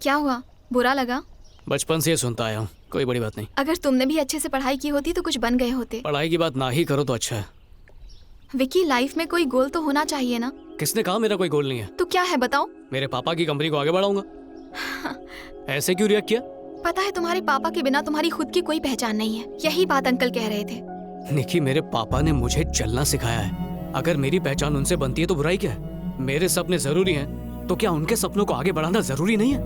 क्या हुआ, बुरा लगा? बचपन से ये सुनता आया हूँ, कोई बड़ी बात नहीं। अगर तुमने भी अच्छे से पढ़ाई की होती तो कुछ बन गए होते। पढ़ाई की बात ना ही करो तो अच्छा है। विकी, लाइफ में कोई गोल तो होना चाहिए ना? किसने कहा मेरा कोई गोल नहीं है? तो क्या है बताओ? मेरे पापा की कंपनी को आगे बढ़ाऊंगा। ऐसे क्यों रिएक्ट किया? पता है तुम्हारे पापा के बिना तुम्हारी खुद की कोई पहचान नहीं है, यही बात अंकल कह रहे थे। निकी, मेरे पापा ने मुझे चलना सिखाया है। अगर मेरी पहचान उनसे बनती है तो बुराई क्या है? मेरे सपने जरूरी हैं, तो क्या उनके सपनों को आगे बढ़ाना जरूरी नहीं है?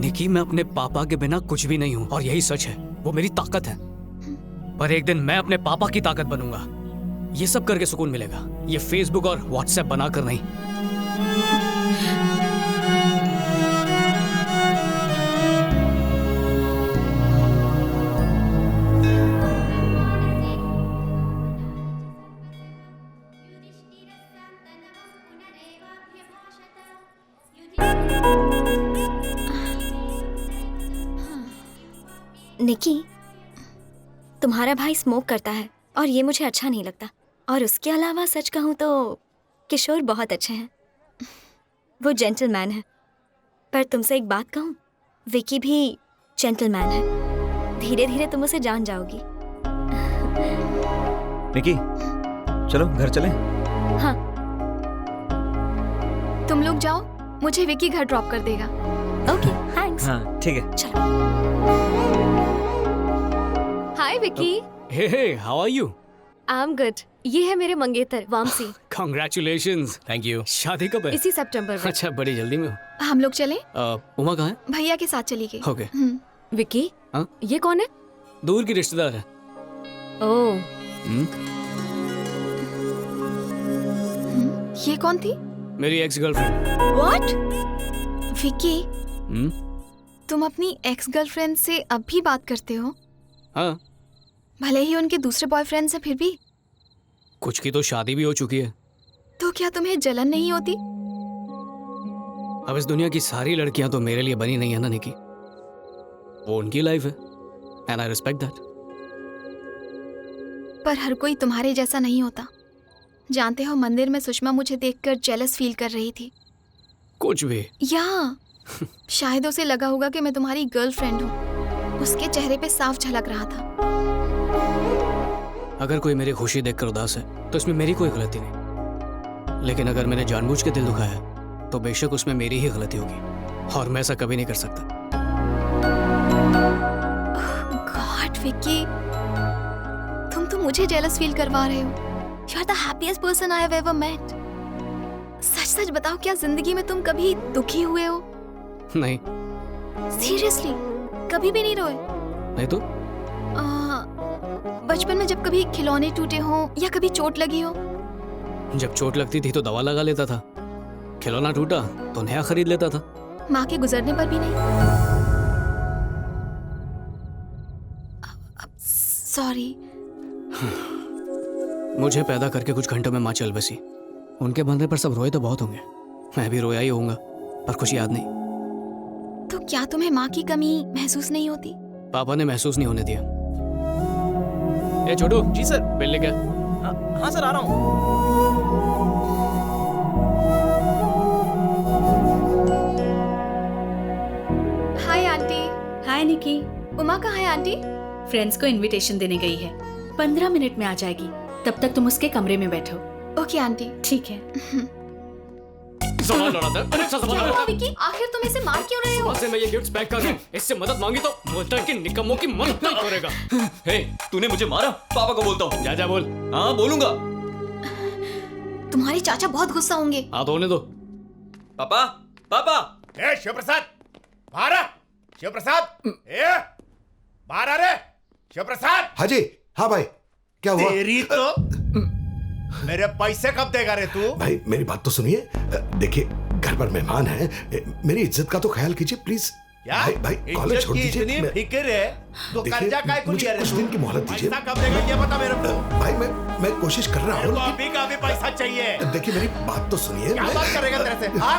निकी, मैं अपने पापा के बिना कुछ भी नहीं हूँ और यही सच है, वो मेरी ताकत है। पर एक दिन मैं अपने पापा की ताकत बनूंगा। ये सब करके सुकून मिलेगा, ये फेसबुक और व्हाट्सएप बनाकर नहीं। निकी, तुम्हारा भाई स्मोक करता है और ये मुझे अच्छा नहीं लगता। और उसके अलावा सच कहूँ तो किशोर बहुत अच्छे हैं, वो जेंटलमैन है। पर तुमसे एक बात कहूँ, विकी भी जेंटलमैन है। धीरे धीरे तुम उसे जान जाओगी। निकी, चलो घर चलें। हाँ। तुम लोग जाओ, मुझे विकी घर ड्रॉप कर देगा। Okay, thanks. हाँ ठीक है। चलो। Hi Vicky. Hey, how are you? I am good. ये है मेरे मंगेतर वामसी। कांग्रेचुलेशंस। Thank you. शादी कब है? इसी सितंबर में। अच्छा, बड़ी जल्दी में हो। हम लोग चले? उमा कहाँ है? भैया के साथ चली गई। ओके। विकी, हाँ? ये कौन है? दूर की रिश्तेदार है। ओह, ये कौन थी? मेरी एक्स गर्लफ्रेंड। व्हाट? विकी, तुम अपनी एक्स गर्लफ्रेंड से अब भी बात करते हो? हाँ। भले ही उनके दूसरे बॉयफ्रेंड से, फिर भी? कुछ की तो शादी भी हो चुकी है। तो क्या तुम्हें जलन नहीं होती? अब इस दुनिया की सारी लड़कियां तो मेरे लिए बनी नहीं है ना निकी। वो उनकी लाइफ है एंड आई रिस्पेक्ट दैट। पर हर कोई तुम्हारे जैसा नहीं होता। जानते हो, मंदिर में सुषमा मुझे देखकर जेलस फील कर रही थी। कुछ भी। या शायद उसे लगा होगा कि मैं तुम्हारी गर्लफ्रेंड हूँ। उसके चेहरे पे साफ झलक रहा था। अगर कोई मेरी खुशी देखकर उदास है तो इसमें मेरी कोई गलती नहीं, लेकिन अगर मैंने जानबूझ के दिल दुखाया है तो बेशक उसमें मेरी ही गलती होगी और मैं ऐसा कभी नहीं कर सकता। गॉड विक्की, तुम तो मुझे जेलस फील करवा रहे हो। You are the happiest person I have ever met. सच सच बताओ, क्या जिंदगी में तुम कभी दुखी हुए हो? नहीं। सीरियसली? कभी भी नहीं रोए? नहीं तो? बचपन में जब कभी खिलौने टूटे हो या कभी चोट लगी हो? जब चोट लगती थी तो दवा लगा लेता था, खिलौना टूटा तो नया खरीद लेता था। माँ के गुजरने पर भी नहीं? सॉरी। मुझे पैदा करके कुछ घंटों में माँ चल बसी। उनके मरने पर सब रोए तो बहुत होंगे, मैं भी रोया ही होऊंगा, पर कुछ याद नहीं। तो क्या तुम्हें माँ की कमी महसूस नहीं होती? पापा ने महसूस नहीं होने दिया। ए छोटू। जी सर। बिल लेके आ। हाँ सर, आ रहा हूँ। Hi aunty. हाय निकी। उमा कहाँ है आंटी? फ्रेंड्स को इनविटेशन देने गई है, 15 मिनट में आ जाएगी। तब तक तुम उसके कमरे में बैठो। Okay aunty. ठीक है। सामान लड़ा था। अरे सामान लड़ा था। विकी, आखिर तुम इसे मार क्यों रहे हो? से मैं ये गिफ्ट्स पैक कर रहा हूं। इससे मदद मांगी तो बोलता है कि निकम्मों की मदद नहीं करेगा। हे, तूने मुझे मारा? पापा को बोलता हूँ। जा बोल। हाँ बोलूंगा। तुम्हारे चाचा बहुत गुस्सा होंगे। हाँ तो होने दो। पापा, पापा। ए शिवप्रसाद, बाहर आ। शिवप्रसाद, ए बाहर आ रे। शिवप्रसाद। हाँ जी। हाँ भाई, क्या हुआ? तेरी तो मेरे पैसे कब देगा रे तू? भाई मेरी बात तो सुनिए। देखिए, घर पर मेहमान हैं, मेरी इज्जत का तो ख्याल कीजिए प्लीज। क्या? भाई कॉलेज छोड़ दीजिए। इतनी फिक्र है तो देखिए, कर्जा काय को लिया रे? कुछ दिन की मोहलत दीजिए। पैसा कब देगा ये बता मेरे को। भाई मैं कोशिश कर रहा मेरे हूँ। को अभी का अभी पैसा चाहिए। देखिए मेरी बात तो सुनिए। क्या बात करेगा तेरे से? हाँ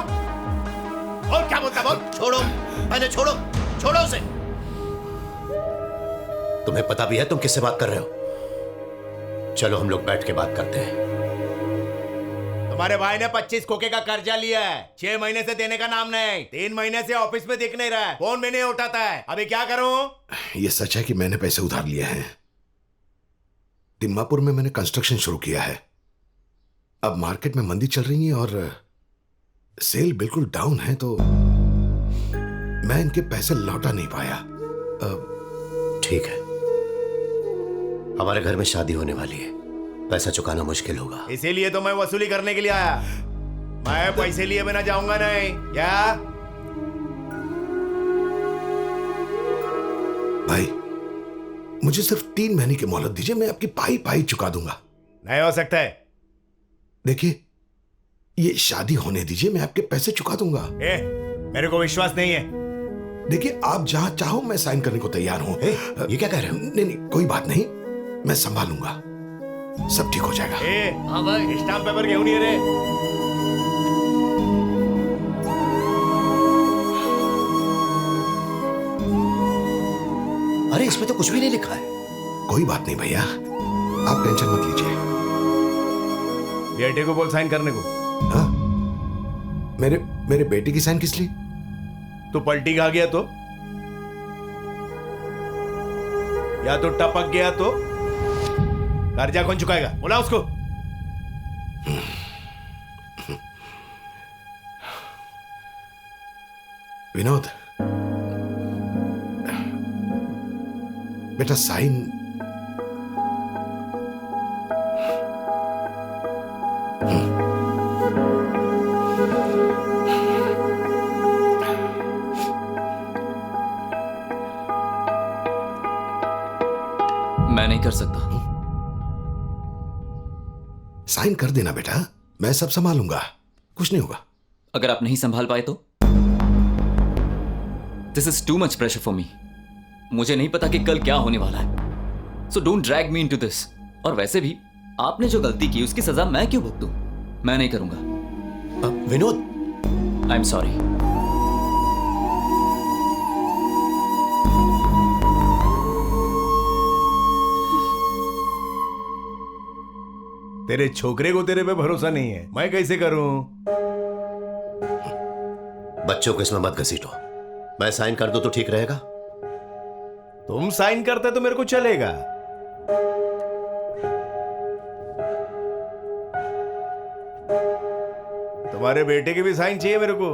बोल, क्या बोलता बोल। छोड़ो, पहले छोड़ो, छोड़ो उसे। तुम्हें पता भी है तुम किससे बात कर रहे हो? चलो हम लोग बैठ के बात करते हैं। तुम्हारे भाई ने 25 खोखे का कर्जा लिया है, 6 महीने से देने का नाम नहीं, 3 महीने से ऑफिस में दिख नहीं रहा है, फोन भी नहीं उठाता है। अभी क्या करूं? ये सच है कि मैंने पैसे उधार लिए हैं। तिम्मापुर में मैंने कंस्ट्रक्शन शुरू किया है। अब मार्केट में मंदी चल रही है और सेल बिल्कुल डाउन है, तो मैं इनके पैसे लौटा नहीं पाया। ठीक है, हमारे घर में शादी होने वाली है, पैसा चुकाना मुश्किल होगा। इसीलिए तो मैं वसूली करने के लिए आया। मैं पैसे लिए बिना जाऊंगा नहीं। क्या भाई, मुझे सिर्फ 3 महीने की मोहलत दीजिए, मैं आपकी पाई पाई चुका दूंगा। नहीं हो सकता है। देखिए, ये शादी होने दीजिए, मैं आपके पैसे चुका दूंगा। मेरे को विश्वास नहीं है। देखिए, आप जहां चाहो मैं साइन करने को तैयार हूं। ये क्या कह रहे हो? नहीं, कोई बात नहीं, मैं संभालूंगा, सब ठीक हो जाएगा। हाँ भाई, स्टाम्प पेपर क्यों नहीं है रे? अरे इसमें तो कुछ भी नहीं लिखा है। कोई बात नहीं भैया, आप टेंशन मत लीजिए। बेटे को बोल साइन करने को। हाँ, मेरे बेटे की साइन किस लिए? तो पलटी खा गया तो, या तो टपक गया तो कर्जा कौन चुकाएगा? बोला उसको। विनोद बेटा, साइन मैं नहीं कर सकता। साइन कर देना बेटा, मैं सब संभालूंगा, कुछ नहीं होगा। अगर आप नहीं संभाल पाए तो? This is too much pressure for me. मुझे नहीं पता कि कल क्या होने वाला है, so don't drag me into this. और वैसे भी आपने जो गलती की उसकी सजा मैं क्यों भुगतूं? मैं नहीं करूंगा। Vinod, I am sorry. तेरे छोकरे को तेरे पे भरोसा नहीं है, मैं कैसे करूं? बच्चों को इसमें मत घसीटो। मैं साइन कर दूं तो ठीक रहेगा? तुम साइन करते तो मेरे को चलेगा। तुम्हारे बेटे की भी साइन चाहिए मेरे को।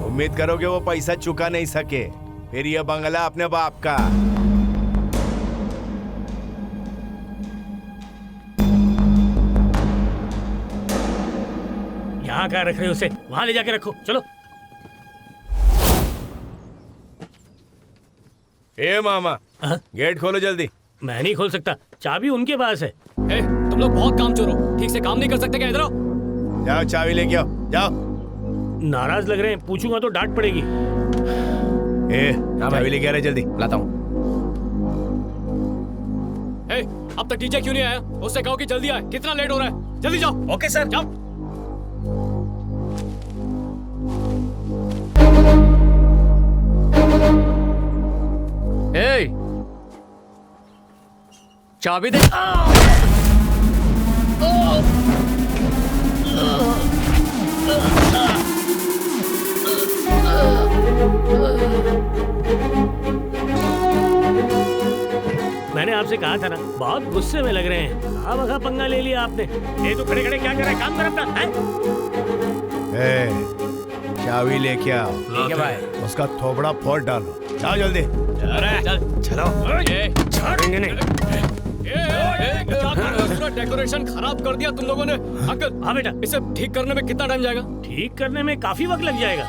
उम्मीद करोगे वो पैसा चुका नहीं सके, फिर ये बंगला अपने बाप का। यहाँ क्या रख रहे हो उसे? वहां ले जाके रखो, चलो। ए मामा, गेट खोलो जल्दी। मैं नहीं खोल सकता, चाबी उनके पास है। ए, तुम लोग बहुत कामचोर हो, ठीक से काम नहीं कर सकते क्या? इधर आओ। जाओ चाबी लेके आओ, जाओ। नाराज लग रहे हैं, पूछूंगा तो डांट पड़ेगी। चाबी लेके आ रहे, जल्दी लाता हूँ। अब तक डीजे क्यों नहीं आया? उससे कहो कि जल्दी आए, कितना लेट हो रहा है। जल्दी जाओ। ओके सर, जाओ। चाबी दे। मैंने आपसे कहा था ना, बहुत गुस्से में लग रहे हैं। खामखा पंगा ले लिया आपने। ये तो खड़े खड़े क्या कर रहा है? काम कर अपना। चाबी लेके आओ। ठीक है भाई। उसका थोबड़ा फोड़ डालो। जाओ जल्दी। चलो। छोड़ेंगे नहीं। पूरा डेकोरेशन खराब कर दिया तुम लोगों ने। अंकल, हाँ बेटा, इसे ठीक करने में कितना टाइम जाएगा? ठीक करने में काफी वक्त लग जाएगा।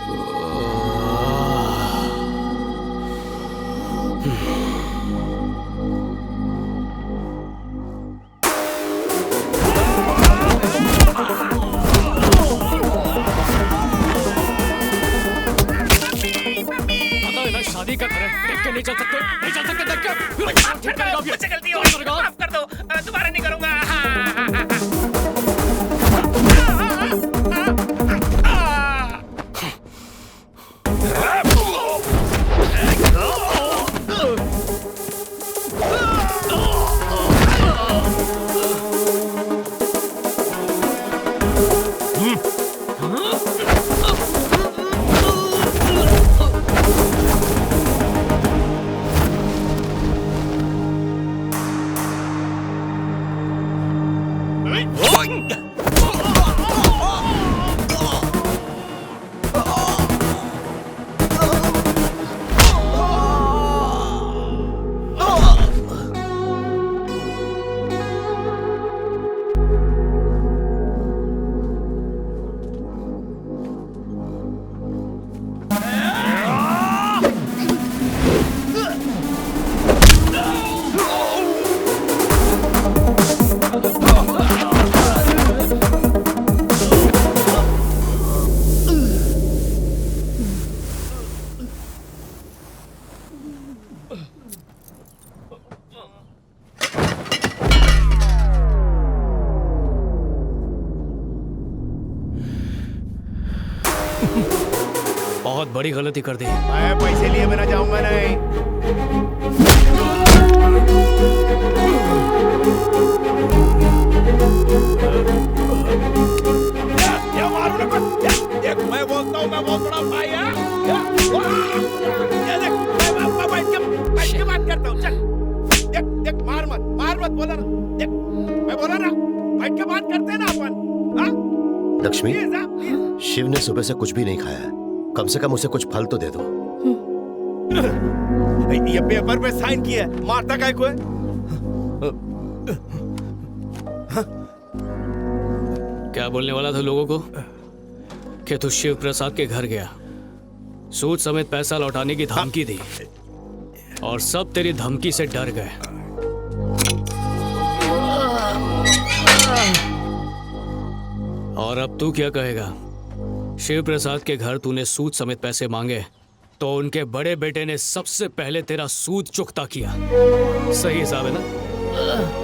शादी का घर है, देख के नहीं चल सकते, नहीं चल सकते देख के। ठीक करेगा अभी। माफ कर दो। बहुत बड़ी गलती कर दी। मैं पैसे लिए बिना जाऊंगा नहीं। ये मारो ना देख मैं बोलता हूँ, मैं बहुत बड़ा भाई है। ये देख मैं बैठ के बात करता हूँ। चल देख देख मार मत बोला ना। देख मैं बोला ना बैठ के बात करते हैं ना अपन। हाँ लक्ष्मी, शिव ने सुबह से कुछ भी नहीं खाया है, कम से कम उसे कुछ फल तो दे दो। ये पेपर पे साइन किया है, मारता काय को है? क्या बोलने वाला था लोगों को कि तू शिव प्रसाद के घर गया, सूद समेत पैसा लौटाने की धमकी दी और सब तेरी धमकी से डर गए। और अब तू क्या कहेगा? शिव प्रसाद के घर तूने सूद समेत पैसे मांगे तो उनके बड़े बेटे ने सबसे पहले तेरा सूद चुकता किया। सही हिसाब है ना?